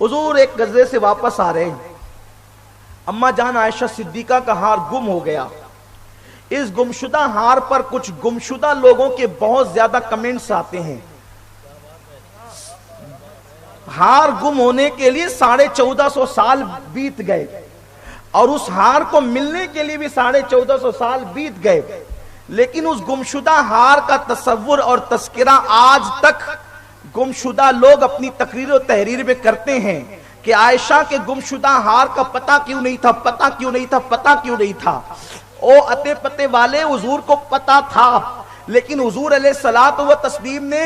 حضور ایک غزوے سے واپس آ رہے ہیں، اما جان عائشہ صدیقہ کا ہار گم ہو گیا۔ اس گمشدہ ہار پر کچھ گمشدہ لوگوں کے بہت زیادہ کمنٹس آتے ہیں۔ ہار گم ہونے کے لیے 1450 سال بیت گئے اور اس ہار کو ملنے کے لیے بھی 1450 سال بیت گئے، لیکن اس گمشدہ ہار کا تصور اور تذکرہ آج تک گمشدہ لوگ اپنی تقریر و تحریر میں کرتے ہیں کہ عائشہ کے گمشدہ ہار کا پتہ کیوں نہیں تھا، پتہ کیوں نہیں تھا، پتہ کیوں نہیں تھا۔ او اتے پتے والے، حضور کو پتہ تھا، لیکن حضور علیہ الصلوۃ والتسلیم نے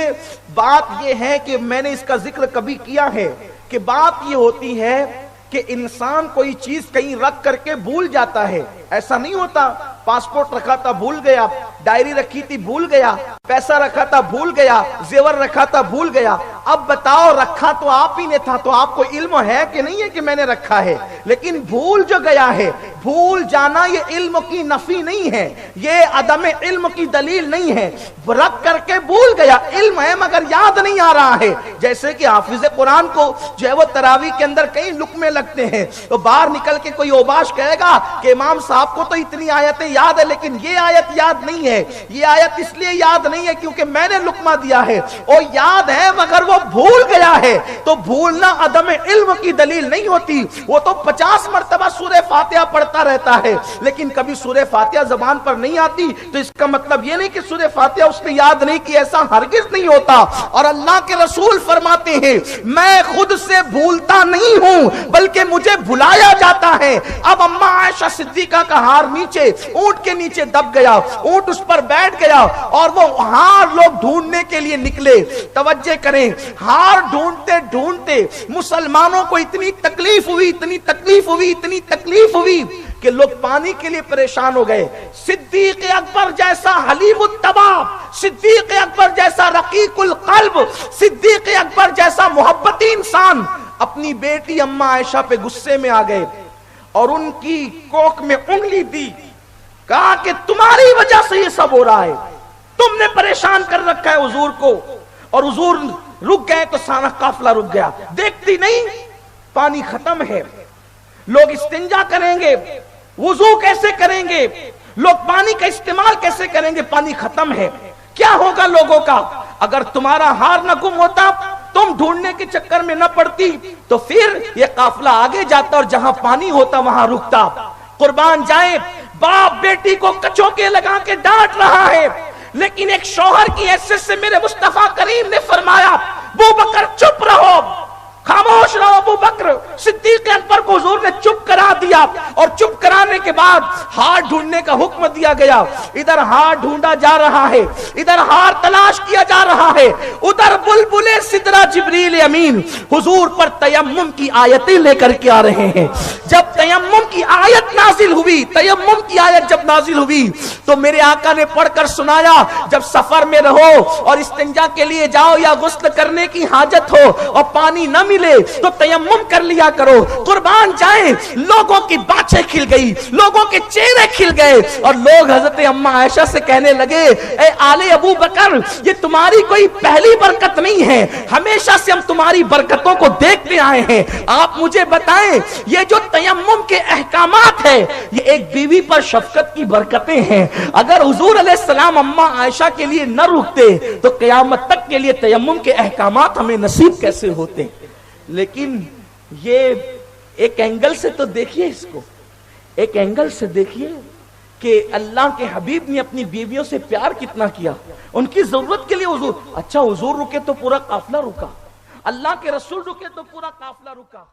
بات یہ ہے کہ میں نے اس کا ذکر کبھی کیا ہے کہ بات یہ ہوتی ہے کہ انسان کوئی چیز کہیں رکھ کر کے بھول جاتا ہے، ایسا نہیں ہوتا پاسپورٹ رکھا تھا بھول گیا، ڈائری رکھی تھی بھول گیا، پیسہ رکھا تھا بھول گیا، زیور رکھا تھا بھول گیا۔ اب بتاؤ رکھا تو آپ ہی نے تھا، تو آپ کو علم ہے کہ نہیں ہے کہ میں نے رکھا ہے، لیکن بھول جو گیا ہے، بھول جانا یہ علم کی نفی نہیں ہے، یہ عدم علم کی دلیل نہیں ہے۔ رکھ کر کے بھول گیا، علم ہے مگر یاد نہیں آ رہا ہے۔ جیسے کہ حافظ قرآن کو جو ہے وہ تراویح کے اندر کئی لقمے لگتے ہیں، تو باہر نکل کے کوئی اوباش کہے گا کہ امام صاحب کو تو اتنی آیتیں یاد ہے لیکن یہ آیت یاد نہیں ہے، یہ آیت اس لیے یاد نہیں ہے کیونکہ میں نے لقمہ دیا ہے، اور یاد ہے مگر وہ بھول گیا ہے۔ تو بھولنا عدم علم کی دلیل نہیں ہوتی۔ وہ تو 50 مرتبہ سورہ فاتحہ پڑھتا رہتا ہے لیکن کبھی سورہ فاتحہ زبان پر نہیں آتی، تو اس کا مطلب یہ نہیں کہ سورہ فاتحہ اس نے یاد نہیں کی، ایسا ہرگز نہیں ہوتا۔ اور اللہ کے رسول فرماتے ہیں میں خود سے بھولتا نہیں ہوں بلکہ مجھے بھلایا جاتا ہے۔ اب اما عائشہ صدیقہ کا ہار نیچے اونٹ کے نیچے دب گیا، اونٹ اس پر بیٹھ گیا اور وہ ہار لوگ ڈھونڈنے کے لیے نکلے۔ توجہ کریں، ہار ڈھونڈتے ڈھونڈتے مسلمانوں کو اتنی تکلیف ہوئی، اتنی تکلیف ہوئی، اتنی تکلیف ہوئی کہ لوگ پانی کے لیے پریشان ہو گئے۔ صدیق اکبر جیسا حلیم الطبع، صدیق اکبر جیسا رقیق القلب، صدیق اکبر جیسا محبتی انسان اپنی بیٹی اما عائشہ پہ غصے میں آ گئے اور ان کی کوکھ میں انگلی دی، کہا کہ تمہاری وجہ سے یہ سب ہو رہا ہے، تم نے پریشان کر رکھا ہے حضور کو۔ اور حضور رک گئے تو سارا قافلہ رک گیا۔ دیکھتی نہیں پانی ختم ہے، لوگ استنجا کریں گے، وضو کیسے کریں گے، لوگ پانی کا استعمال کیسے کریں گے، پانی ختم ہے، کیا ہوگا لوگوں کا۔ اگر تمہارا ہار نہ گم ہوتا، تم ڈھونڈنے کے چکر میں نہ پڑتی، تو پھر یہ قافلہ آگے جاتا اور جہاں پانی ہوتا وہاں رکتا۔ قربان جائیں، باپ بیٹی کو کچوں کے لگا کے ڈانٹ رہا ہے، لیکن ایک شوہر کی حیثیت سے میرے مصطفیٰ کریم نے فرمایا ابو بکر چپ رہو، خاموش رہو۔ ابو بکر صدیق اکبر کو حضور نے چپ کرا دیا، اور چپ کرانے کے بعد ہار ڈھونڈنے کا حکم دیا گیا۔ ادھر ہار ڈھونڈا جا رہا ہے، ادھر ہار تلاش کیا جا رہا ہے، ادھر بلبل سدرہ جبریل امین حضور پر تیمم کی آیتیں لے کر کے آ رہے ہیں۔ جب تیمم کی آیت نازل ہوئی، تیمم کی آیت جب نازل ہوئی تو میرے آقا نے پڑھ کر سنایا، جب سفر میں رہو اور استنجا کے لیے جاؤ یا غسل کرنے کی حاجت ہو اور پانی نہ ملے تو تیمم کر لیا کرو۔ قربان جائیں، لوگوں کی باتیں کھل گئی، لوگوں کے چہرے کھل گئے، اور لوگ حضرت اما عائشہ سے کہنے لگے اے آل ابو بکر، یہ تمہاری کوئی پہلی برکت نہیں ہے، ہمیشہ سے ہم تمہاری برکتوں کو دیکھتے آئے ہیں، آپ مجھے بتائیں یہ جو تیمم کے احکامات ہیں یہ ایک بیوی پر شفقت کی برکتیں ہیں۔ اگر حضور علیہ السلام اما عائشہ کے لیے نہ رکتے تو قیامت تک کے لیے تیمم کے احکامات ہمیں نصیب کیسے ہوتے۔ لیکن یہ ایک اینگل سے تو دیکھیے، اس کو ایک اینگل سے دیکھیے کہ اللہ کے حبیب نے اپنی بیویوں سے پیار کتنا کیا، ان کی ضرورت کے لیے حضور، اچھا حضور رکے تو پورا قافلہ رکا، اللہ کے رسول رکے تو پورا قافلہ رکا۔